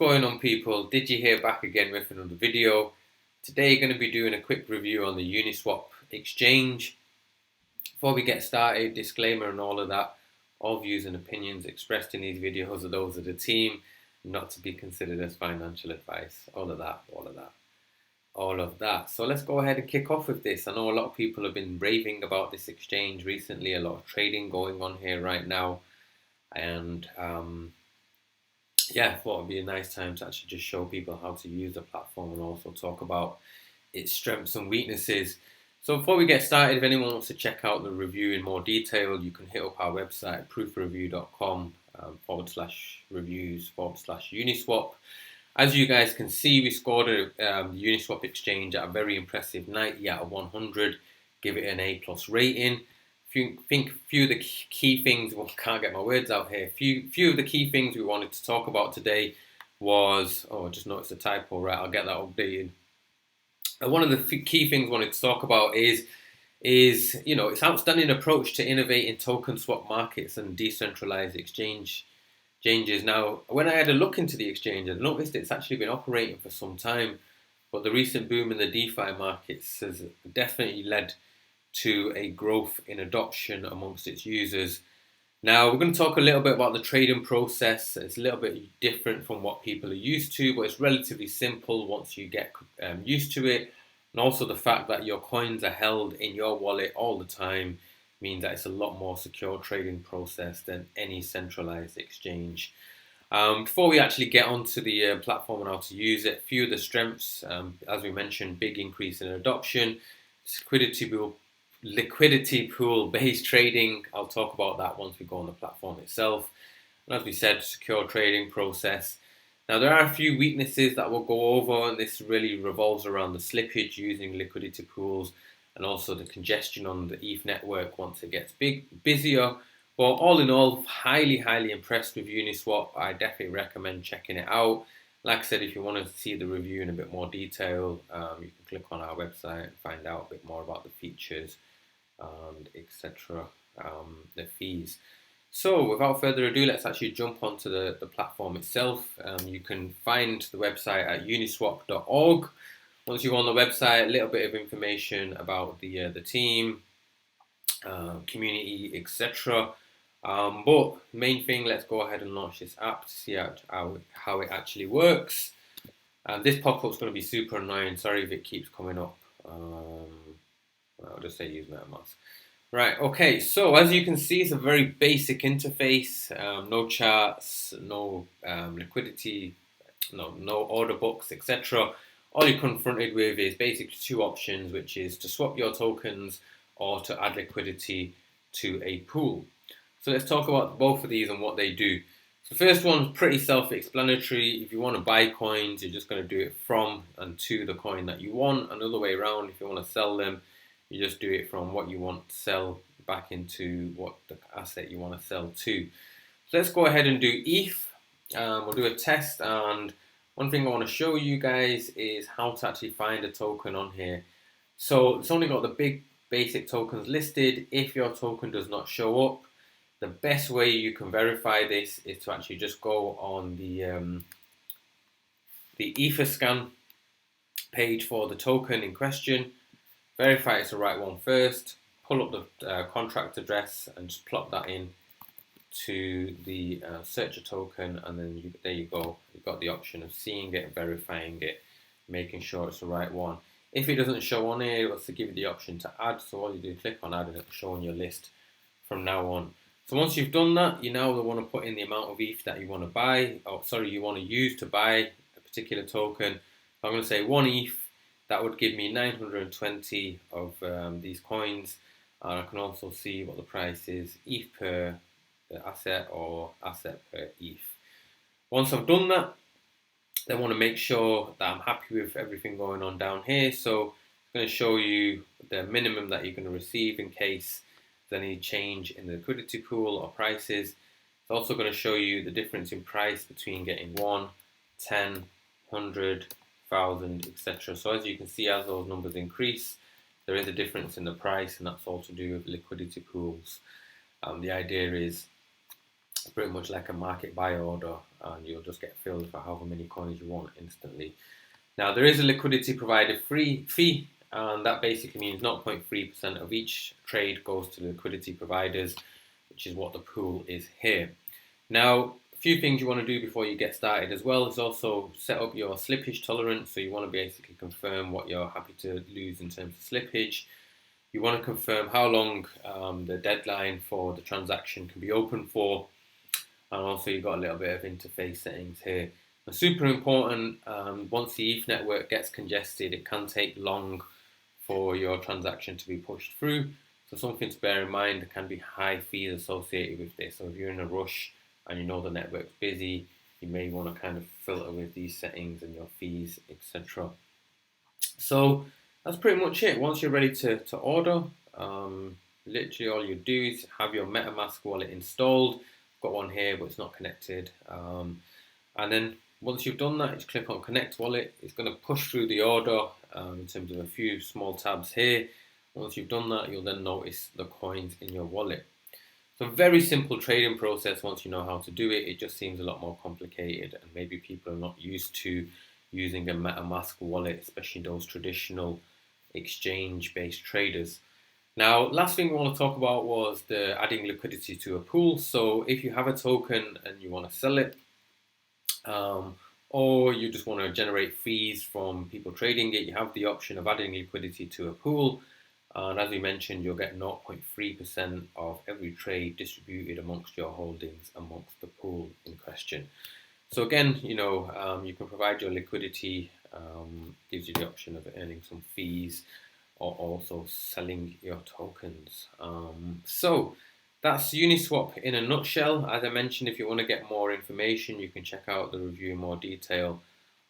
Going on, people? Did you hear back again with another video? Today going to be doing a quick review on the Uniswap exchange. Before we get started, disclaimer and all of that, all views and opinions expressed in these videos are those of the team, not to be considered as financial advice. All of that. So let's go ahead and kick off with this. I know a lot of people have been raving about this exchange recently, a lot of trading going on here right now, and yeah, I thought it'd be a nice time to actually just show people how to use the platform and also talk about its strengths and weaknesses. So before we get started, if anyone wants to check out the review in more detail, you can hit up our website, proofreview.com /reviews/Uniswap. As you guys can see, we scored the Uniswap exchange at a very impressive 90 out of 100. Give it an A+ rating. Few of the key things, well, can't get my words out here. Few of the key things we wanted to talk about today was, I just noticed a typo, right? I'll get that updated. One of the key things we wanted to talk about is its outstanding approach to innovating token swap markets and decentralized exchanges. Now, when I had a look into the exchange, I noticed it's actually been operating for some time, but the recent boom in the DeFi markets has definitely led to a growth in adoption amongst its users. Now, we're going to talk a little bit about the trading process. It's a little bit different from what people are used to, but it's relatively simple once you get used to it. And also the fact that your coins are held in your wallet all the time means that it's a lot more secure trading process than any centralized exchange. Before we actually get onto the platform and how to use it, a few of the strengths, as we mentioned, big increase in adoption, liquidity pool based trading. I'll talk about that once we go on the platform itself. And as we said, secure trading process. Now, there are a few weaknesses that we'll go over, and this really revolves around the slippage using liquidity pools and also the congestion on the ETH network once it gets busier. But all in all, highly impressed with Uniswap. I definitely recommend checking it out. Like I said, if you want to see the review in a bit more detail, you can click on our website and find out a bit more about the features and etc. The fees. So without further ado, let's actually jump onto the platform itself. You can find the website at uniswap.org. Once you're on the website, a little bit of information about the team, community, etc. But main thing, let's go ahead and launch this app to see how it actually works. This pop-up is going to be super annoying. Sorry if it keeps coming up. I'll just say use MetaMask. Right, okay, so as you can see, it's a very basic interface. No charts, no liquidity, no order books, etc. All you're confronted with is basically two options, which is to swap your tokens or to add liquidity to a pool. So let's talk about both of these and what they do. So the first one's pretty self-explanatory. If you want to buy coins, you're just going to do it from and to the coin that you want. Another way around, if you want to sell them, you just do it from what you want to sell back into what the asset you want to sell to. So let's go ahead and do ETH. We'll do a test, and one thing I want to show you guys is how to actually find a token on here. So it's only got the big basic tokens listed. If your token does not show up, the best way you can verify this is to actually just go on the Etherscan page for the token in question. Verify it's the right one first, pull up the contract address and just plop that in to the searcher token, and then there you go. You've got the option of seeing it, verifying it, making sure it's the right one. If it doesn't show on here, it's to give you the option to add. So all you do, click on add, and it'll show on your list from now on. So once you've done that, you now want to put in the amount of ETH that you want to buy, you want to use to buy a particular token. So I'm going to say 1 ETH. That would give me 920 of these coins. I can also see what the price is, ETH per asset or asset per ETH. Once I've done that, then I want to make sure that I'm happy with everything going on down here. So I'm going to show you the minimum that you're going to receive in case there's any change in the liquidity pool or prices. It's also going to show you the difference in price between getting 1, 10, 100, 1,000, etc. So as you can see, as those numbers increase, there is a difference in the price, and that's all to do with liquidity pools. The idea is pretty much like a market buy order. and you'll just get filled for however many coins you want instantly. Now there is a liquidity provider fee, and that basically means 0.3% of each trade goes to liquidity providers, which is what the pool is here. Now, a few things you want to do before you get started as well is also set up your slippage tolerance. So you want to basically confirm what you're happy to lose in terms of slippage. You want to confirm how long the deadline for the transaction can be open for. And also you've got a little bit of interface settings here. And super important, once the ETH network gets congested, it can take long for your transaction to be pushed through. So something to bear in mind, there can be high fees associated with this. So if you're in a rush and you know the network's busy, you may want to kind of filter with these settings and your fees, etc. So that's pretty much it. Once you're ready to order, literally all you do is have your MetaMask wallet installed. I've got one here, but it's not connected. And then once you've done that, just click on Connect Wallet. It's going to push through the order in terms of a few small tabs here. Once you've done that, you'll then notice the coins in your wallet. So a very simple trading process once you know how to do it. It just seems a lot more complicated, and maybe people are not used to using a MetaMask wallet, especially those traditional exchange-based traders. Now, last thing we want to talk about was the adding liquidity to a pool. So if you have a token and you want to sell it, or you just want to generate fees from people trading it, you have the option of adding liquidity to a pool. And as we mentioned, you'll get 0.3% of every trade distributed amongst your holdings amongst the pool in question. So again, you can provide your liquidity, gives you the option of earning some fees or also selling your tokens. So that's Uniswap in a nutshell. As I mentioned, if you want to get more information, you can check out the review in more detail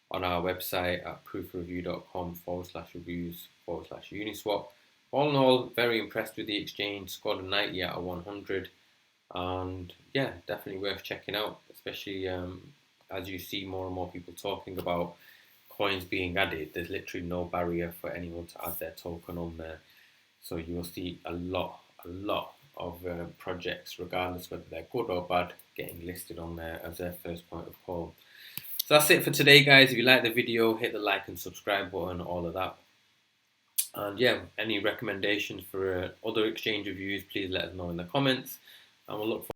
on our website at proofreview.com/reviews/Uniswap. All in all, very impressed with the exchange, scored a 90 out of 100. And yeah, definitely worth checking out, especially as you see more and more people talking about coins being added. There's literally no barrier for anyone to add their token on there. So you will see a lot of projects, regardless whether they're good or bad, getting listed on there as their first point of call. So that's it for today, guys. If you like the video, hit the like and subscribe button, all of that. And yeah, any recommendations for other exchange reviews, please let us know in the comments, and we'll look forward